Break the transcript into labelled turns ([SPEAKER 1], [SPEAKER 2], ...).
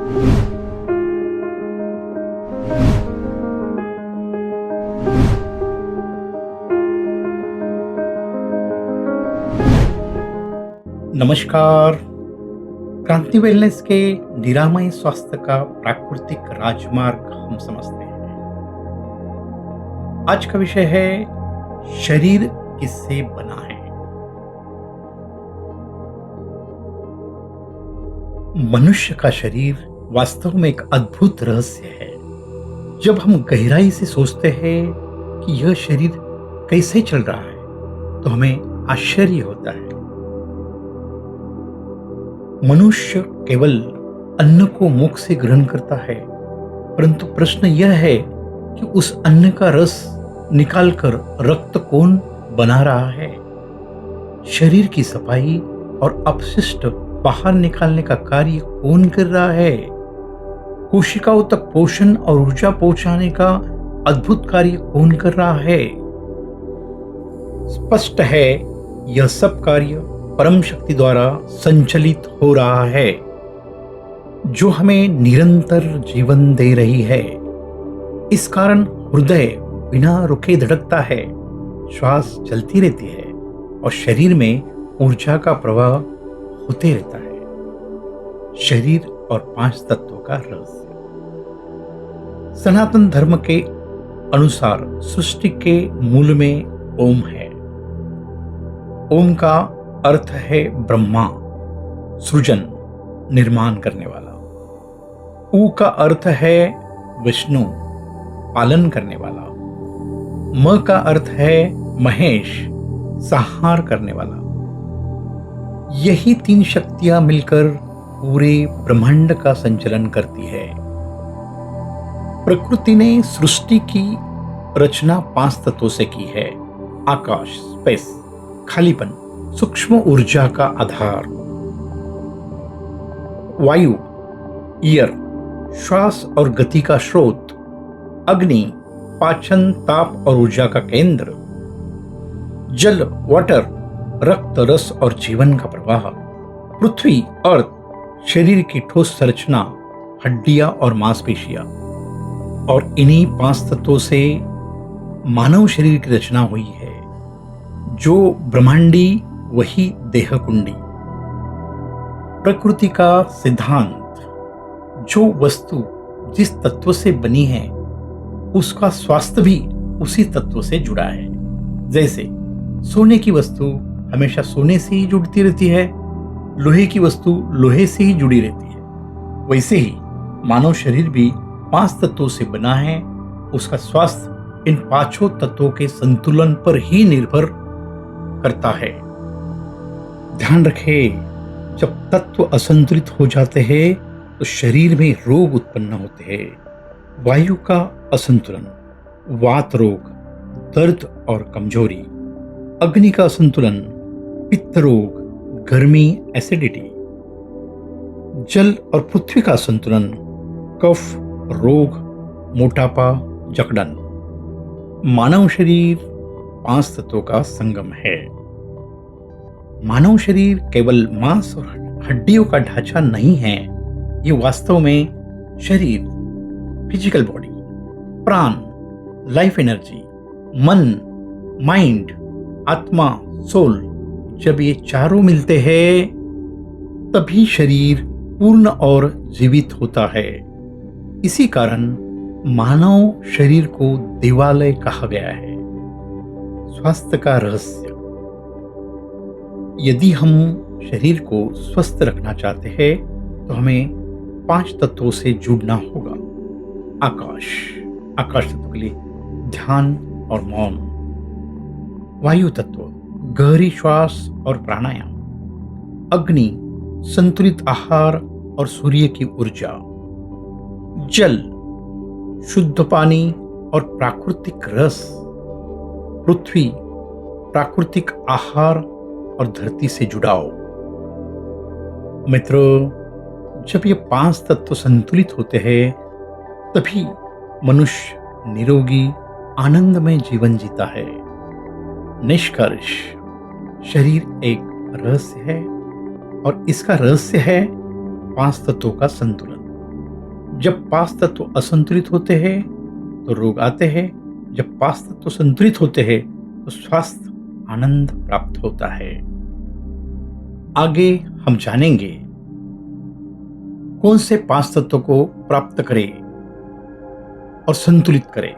[SPEAKER 1] नमस्कार। क्रांति वेलनेस के निरामय स्वास्थ्य का प्राकृतिक राजमार्ग हम समझते हैं। आज का विषय है शरीर किससे बना है। मनुष्य का शरीर वास्तव में एक अद्भुत रहस्य है। जब हम गहराई से सोचते हैं कि यह शरीर कैसे चल रहा है तो हमें आश्चर्य होता है। मनुष्य केवल अन्न को मुख से ग्रहण करता है, परंतु प्रश्न यह है कि उस अन्न का रस निकालकर रक्त कौन बना रहा है। शरीर की सफाई और अपशिष्ट बाहर निकालने का कार्य कौन कर रहा है। कोशिकाओं तक पोषण और ऊर्जा पहुंचाने का अद्भुत कार्य कौन कर रहा है। स्पष्ट है, यह सब कार्य परम शक्ति द्वारा संचालित हो रहा है, जो हमें निरंतर जीवन दे रही है। इस कारण हृदय बिना रुके धड़कता है, श्वास चलती रहती है और शरीर में ऊर्जा का प्रवाह होते रहता है। शरीर और 5 तत्वों का रहस्य। सनातन धर्म के अनुसार सृष्टि के मूल में ओम है। ओम का अर्थ है ब्रह्मा, सृजन, निर्माण करने वाला। ऊ का अर्थ है विष्णु, पालन करने वाला। म का अर्थ है महेश, संहार करने वाला। यही 3 शक्तियां मिलकर पूरे ब्रह्मांड का संचालन करती है। प्रकृति ने सृष्टि की रचना 5 तत्वों से की है। आकाश, स्पेस, खालीपन, सूक्ष्म ऊर्जा का आधार। वायु, ईयर, श्वास और गति का स्रोत। अग्नि, पाचन, ताप और ऊर्जा का केंद्र। जल, वाटर, रक्त, रस और जीवन का प्रवाह। पृथ्वी, अर्थ, शरीर की ठोस संरचना, हड्डियां और मांसपेशियां। और इन्हीं 5 तत्वों से मानव शरीर की रचना हुई है। जो ब्रह्मांडी वही देह कुंडी। प्रकृति का सिद्धांत, जो वस्तु जिस तत्व से बनी है उसका स्वास्थ्य भी उसी तत्व से जुड़ा है। जैसे सोने की वस्तु हमेशा सोने से ही जुड़ती रहती है, लोहे की वस्तु लोहे से ही जुड़ी रहती है, वैसे ही मानव शरीर भी 5 तत्वों से बना है। उसका स्वास्थ्य इन 5 तत्वों के संतुलन पर ही निर्भर करता है। ध्यान रखें, जब तत्व असंतुलित हो जाते हैं तो शरीर में रोग उत्पन्न होते हैं। वायु का असंतुलन, वात रोग, दर्द और कमजोरी। अग्नि का असंतुलन, पित्त रोग, गर्मी, एसिडिटी। जल और पृथ्वी का असंतुलन, कफ रोग, मोटापा, जकड़न। मानव शरीर 5 तत्वों का संगम है। मानव शरीर केवल मांस और हड्डियों का ढांचा नहीं है, ये वास्तव में शरीर, फिजिकल बॉडी, प्राण, लाइफ एनर्जी, मन, माइंड, आत्मा, सोल, जब ये चारों मिलते हैं तभी शरीर पूर्ण और जीवित होता है। इसी कारण मानव शरीर को देवालय कहा गया है। स्वास्थ्य का रहस्य। यदि हम शरीर को स्वस्थ रखना चाहते हैं तो हमें 5 तत्वों से जुड़ना होगा। आकाश तत्व के लिए ध्यान और मौन। वायु तत्व, गहरी श्वास और प्राणायाम। अग्नि, संतुलित आहार और सूर्य की ऊर्जा। जल, शुद्ध पानी और प्राकृतिक रस। पृथ्वी, प्राकृतिक आहार और धरती से जुड़ाव। मित्रों, जब ये 5 तत्व संतुलित होते हैं तभी मनुष्य निरोगी, आनंदमय जीवन जीता है। निष्कर्ष, शरीर एक रहस्य है और इसका रहस्य है 5 तत्वों का संतुलन। जब पांच तत्व असंतुलित होते हैं तो रोग आते हैं, जब पांच तत्व संतुलित होते हैं तो स्वास्थ्य आनंद प्राप्त होता है। आगे हम जानेंगे कौन से पांच तत्वों को प्राप्त करें और संतुलित करें।